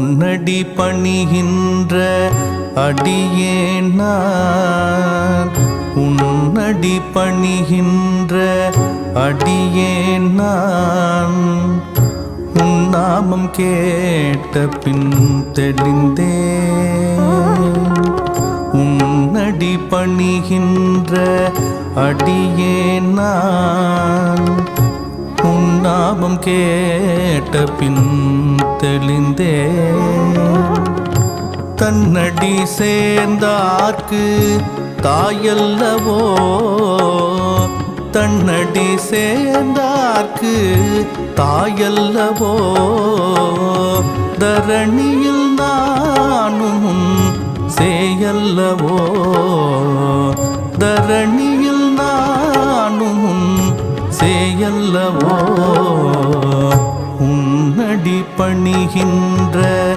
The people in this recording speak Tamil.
உன்னடி பணிகின்ற அடியேன் நான், உன்னடி பணிகின்ற அடியேன் நான். உன் நாமம் கேட்ட பின் தெளிந்தேன், உன்னடி பணிகின்ற அடியேன் நான். உன் நாமம் கேட்ட பின் தெளிந்தேன். தன்னடி சேர்ந்தார்க்கு தாயல்லவோ, தன்னடி சேர்ந்தார்க்கு தாயல்லவோ. தரணியில் நானும் சேயல்லவோ, தரணியில் நானும் சேயல்லவோ. உன்னடி பணிகின்ற